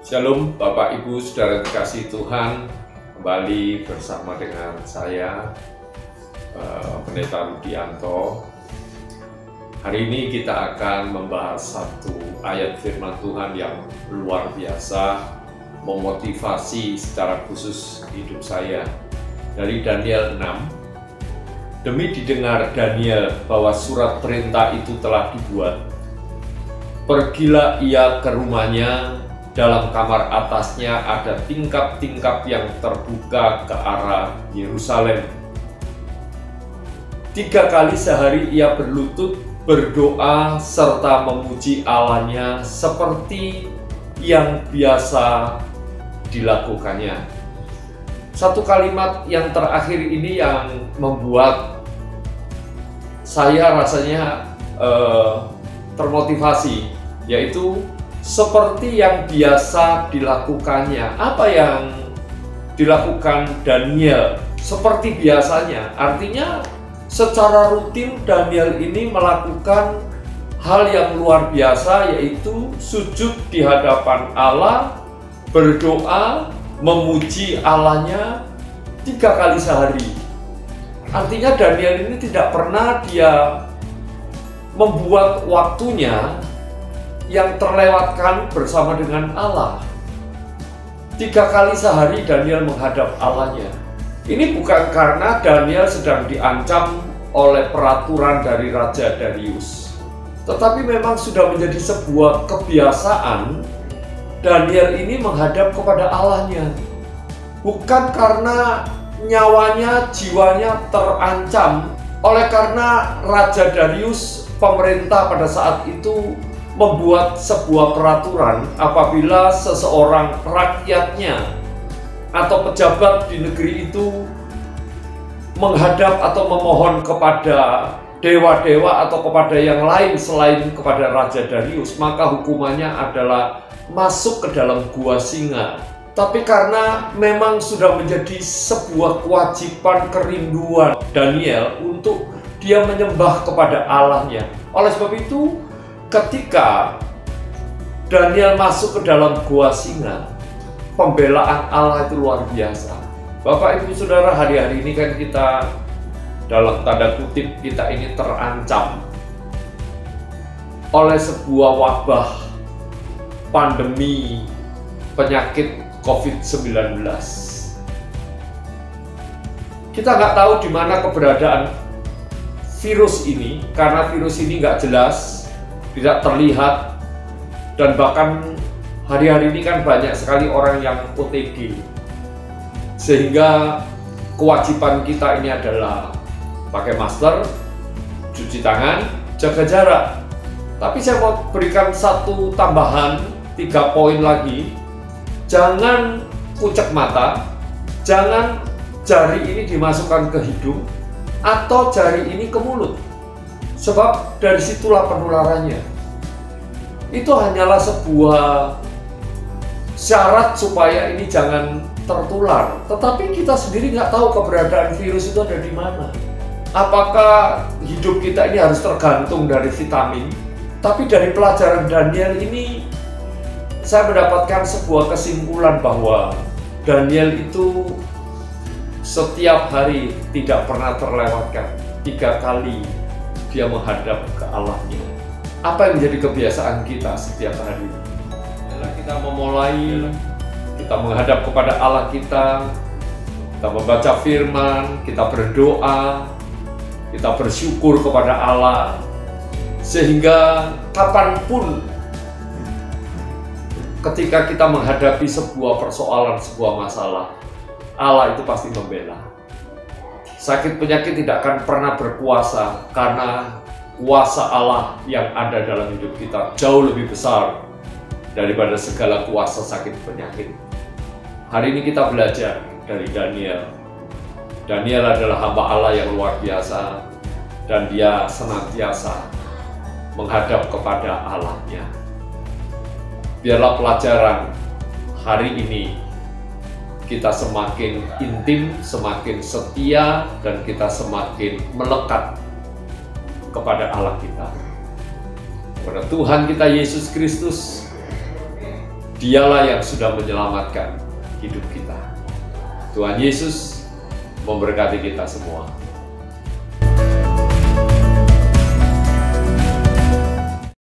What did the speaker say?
Shalom Bapak Ibu Saudara dikasih Tuhan, kembali bersama dengan saya Pendeta Rudianto. Hari ini kita akan membahas satu ayat firman Tuhan yang luar biasa, memotivasi secara khusus hidup saya. Dari Daniel 6, demi didengar Daniel bahwa surat perintah itu telah dibuat, pergilah ia ke rumahnya. Dalam kamar atasnya ada tingkap-tingkap yang terbuka ke arah Yerusalem. 3 kali sehari ia berlutut, berdoa, serta memuji Allahnya seperti yang biasa dilakukannya. Satu kalimat yang terakhir ini yang membuat saya rasanya termotivasi, yaitu seperti yang biasa dilakukannya. Apa yang dilakukan Daniel seperti biasanya? Artinya secara rutin Daniel ini melakukan hal yang luar biasa, yaitu sujud di hadapan Allah, berdoa, memuji Allahnya 3 kali sehari. Artinya Daniel ini tidak pernah dia membuat waktunya yang terlewatkan bersama dengan Allah. 3 kali sehari Daniel menghadap Allahnya. Ini bukan karena Daniel sedang diancam oleh peraturan dari Raja Darius, tetapi memang sudah menjadi sebuah kebiasaan Daniel ini menghadap kepada Allahnya. Bukan karena nyawanya, jiwanya terancam oleh karena Raja Darius, pemerintah pada saat itu, membuat sebuah peraturan apabila seseorang rakyatnya atau pejabat di negeri itu menghadap atau memohon kepada dewa-dewa atau kepada yang lain selain kepada Raja Darius, maka hukumannya adalah masuk ke dalam gua singa. Tapi karena memang sudah menjadi sebuah kewajiban, kerinduan Daniel untuk dia menyembah kepada Allahnya, oleh sebab itu ketika Daniel masuk ke dalam gua singa, pembelaan Allah itu luar biasa. Bapak Ibu Saudara, hari-hari ini kan kita dalam tanda kutip kita ini terancam oleh sebuah wabah pandemi penyakit COVID-19. Kita nggak tahu di mana keberadaan virus ini, karena virus ini nggak jelas, tidak terlihat, dan bahkan hari-hari ini kan banyak sekali orang yang OTG, sehingga kewajiban kita ini adalah pakai masker, cuci tangan, jaga jarak. Tapi saya mau berikan satu tambahan, 3 poin lagi. Jangan kucek mata, jangan jari ini dimasukkan ke hidung atau jari ini ke mulut, sebab dari situlah penularannya. Itu hanyalah sebuah syarat supaya ini jangan tertular. Tetapi kita sendiri nggak tahu keberadaan virus itu ada di mana. Apakah hidup kita ini harus tergantung dari vitamin? Tapi dari pelajaran Daniel ini, saya mendapatkan sebuah kesimpulan bahwa Daniel itu setiap hari tidak pernah terlewatkan 3 kali dia menghadap ke Allahnya. Apa yang menjadi kebiasaan kita setiap hari? Kita memulai, kita menghadap kepada Allah kita membaca firman, kita berdoa, kita bersyukur kepada Allah, sehingga kapanpun ketika kita menghadapi sebuah persoalan, sebuah masalah, Allah itu pasti membela. Sakit penyakit tidak akan pernah berkuasa, karena kuasa Allah yang ada dalam hidup kita jauh lebih besar daripada segala kuasa sakit penyakit. Hari ini kita belajar dari Daniel. Daniel adalah hamba Allah yang luar biasa, dan dia senantiasa menghadap kepada Allahnya. Biarlah pelajaran hari ini kita semakin intim, semakin setia, dan kita semakin melekat kepada Allah kita, kepada Tuhan kita Yesus Kristus, Dialah yang sudah menyelamatkan hidup kita. Tuhan Yesus memberkati kita semua.